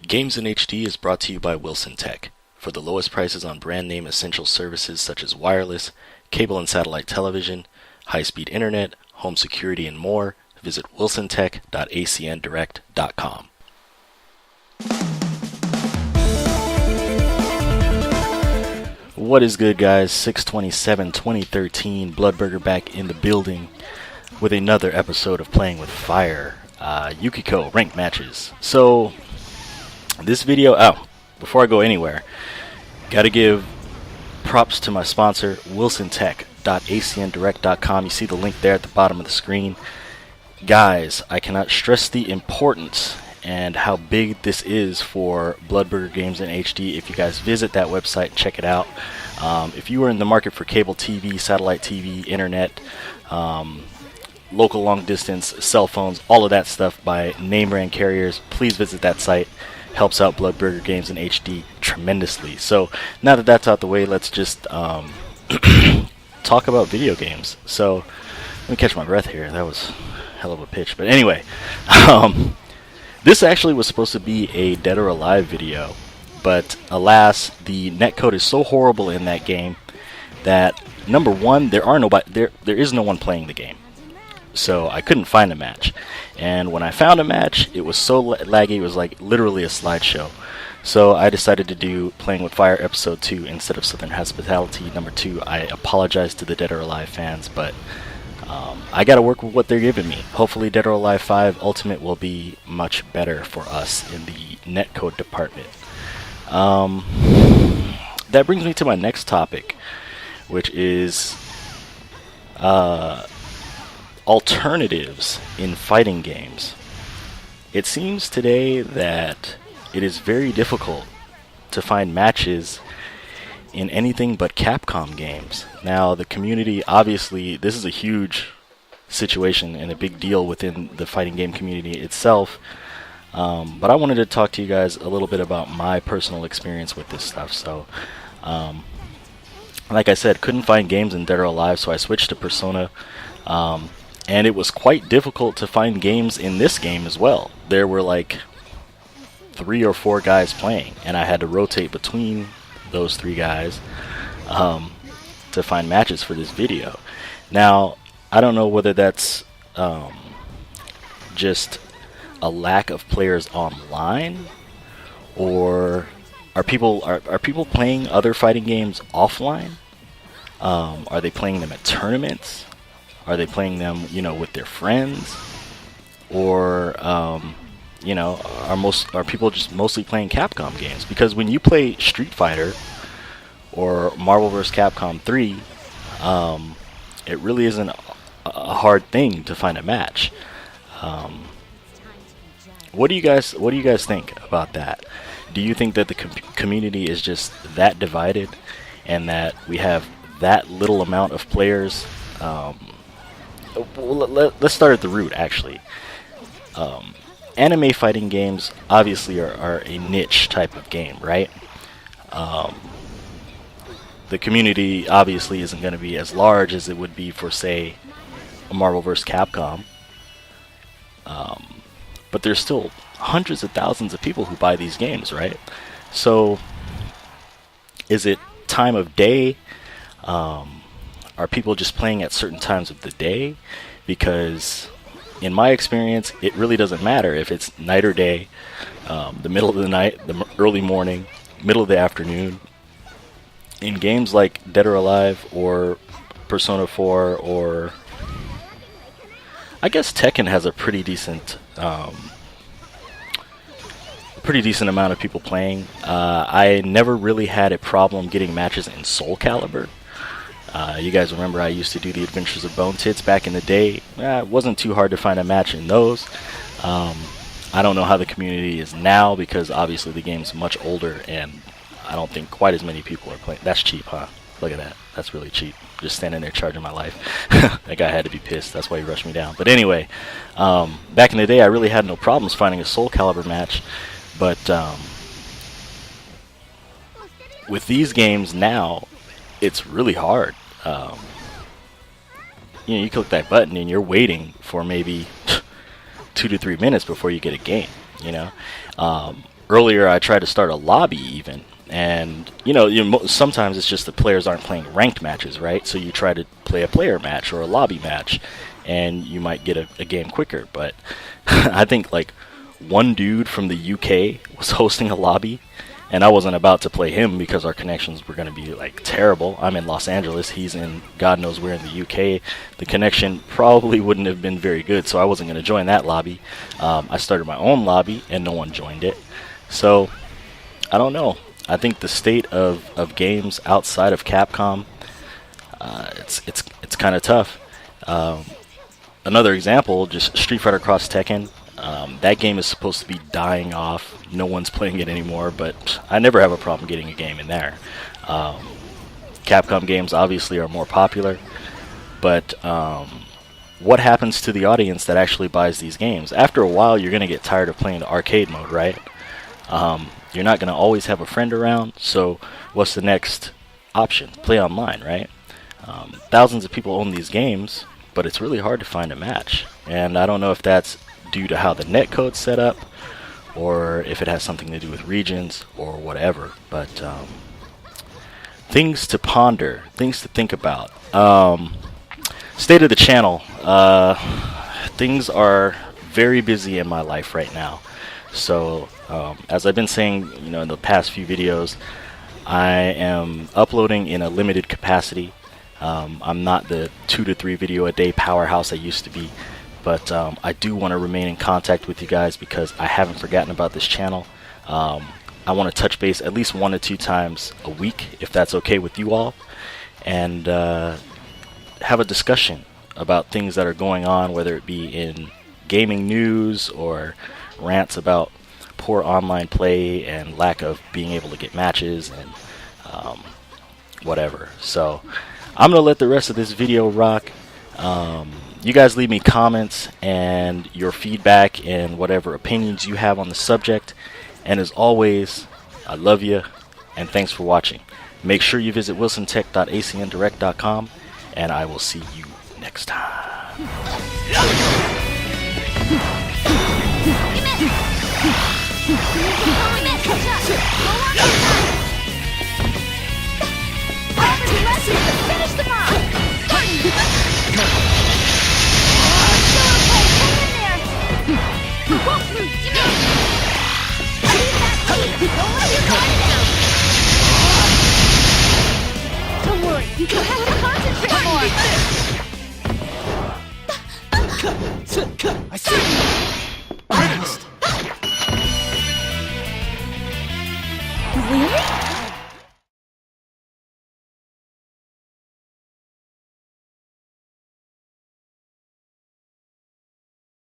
Games in HD is brought to you by Wilson Tech. For the lowest prices on brand name essential services such as wireless, cable and satellite television, high-speed internet, home security, and more, visit wilsontech.acndirect.com. What is good, guys? 6/27/2013, Bloodburger back in the building with another episode of Playing with Fire, Yukiko ranked matches. So, this video, before I go anywhere, gotta give props to my sponsor, wilsontech.acndirect.com. You see the link there at the bottom of the screen. Guys, I cannot stress the importance and how big this is for Bloodburger Games in HD. If you guys visit that website, check it out. If you are in the market for cable TV, satellite TV, internet, local long distance, cell phones, all of that stuff by name brand carriers, please visit that site. Helps out Bloodburger Games in HD tremendously. So now that that's out the way, let's just talk about video games. So let me catch my breath here. That was a hell of a pitch. But anyway, this actually was supposed to be a Dead or Alive video, but alas, the netcode is so horrible in that game that number one, there is no one playing the game. So I couldn't find a match, and when I found a match, it was so laggy, it was like literally a slideshow. So I decided to do Playing with Fire episode 2 instead of Southern Hospitality number 2. I apologize to the Dead or Alive fans, but I gotta work with what they're giving me. Hopefully Dead or Alive 5 Ultimate will be much better for us in the netcode department. That brings me to my next topic, which is alternatives in fighting games. It seems today that it is very difficult to find matches in anything but Capcom games. Now, the community, obviously, this is a huge situation and a big deal within the fighting game community itself. But I wanted to talk to you guys a little bit about my personal experience with this stuff. So, like I said, couldn't find games in Dead or Alive, so I switched to Persona. And it was quite difficult to find games in this game as well. There were like 3 or 4 guys playing, and I had to rotate between those 3 guys to find matches for this video. Now, I don't know whether that's just a lack of players online, or are people playing other fighting games offline? Are they playing them at tournaments? Are they playing them, with their friends? Or, are people just mostly playing Capcom games? Because when you play Street Fighter or Marvel vs. Capcom 3, it really isn't a hard thing to find a match. What do you guys think about that? Do you think that the community is just that divided, and that we have that little amount of players? Let's start at the root, actually. Anime fighting games obviously are a niche type of game, right? The community obviously isn't going to be as large as it would be for, say, a Marvel vs. Capcom. But there's still hundreds of thousands of people who buy these games, right? So, is it time of day? Are people just playing at certain times of the day? Because in my experience, it really doesn't matter if it's night or day, the middle of the night, the early morning, middle of the afternoon. In games like Dead or Alive or Persona 4, or I guess Tekken has a pretty decent amount of people playing. I never really had a problem getting matches in Soul Calibur. You guys remember I used to do the Adventures of Bone Tits back in the day. It wasn't too hard to find a match in those. I don't know how the community is now, because obviously the game's much older, and I don't think quite as many people are playing. That's cheap, huh? Look at that. That's really cheap. Just standing there charging my life. That guy had to be pissed. That's why he rushed me down. But anyway, back in the day, I really had no problems finding a Soul Calibur match. But with these games now, it's really hard. You click that button and you're waiting for maybe 2 to 3 minutes before you get a game. earlier I tried to start a lobby even, and sometimes it's just the players aren't playing ranked matches, right? So you try to play a player match or a lobby match, and you might get a game quicker. But I think like one dude from the UK was hosting a lobby, and I wasn't about to play him because our connections were going to be like terrible. I'm in Los Angeles, he's in God knows where in the UK. The connection probably wouldn't have been very good, so I wasn't going to join that lobby. I started my own lobby, and no one joined it. So I don't know. I think the state of games outside of Capcom, it's kind of tough. Another example, just Street Fighter Cross Tekken. That game is supposed to be dying off. No one's playing it anymore, but I never have a problem getting a game in there. Capcom games obviously are more popular, but what happens to the audience that actually buys these games? After a while, you're going to get tired of playing the arcade mode, right? You're not going to always have a friend around, so what's the next option? Play online, right? Thousands of people own these games, but it's really hard to find a match. And I don't know if that's due to how the netcode's set up, or if it has something to do with regions, or whatever. But things to ponder, things to think about. State of the channel. Things are very busy in my life right now. So, as I've been saying, in the past few videos, I am uploading in a limited capacity. I'm not the 2 to 3 video a day powerhouse I used to be, but I do want to remain in contact with you guys because I haven't forgotten about this channel. I want to touch base at least 1 to 2 times a week, if that's okay with you all, and have a discussion about things that are going on, whether it be in gaming news or rants about poor online play and lack of being able to get matches and whatever. So I'm gonna let the rest of this video rock. You guys leave me comments and your feedback and whatever opinions you have on the subject, and as always, I love you and thanks for watching. Make sure you visit wilsontech.acndirect.com, and I will see you next time. Don't worry, you can have to concentrate more. I see. Finished. Really?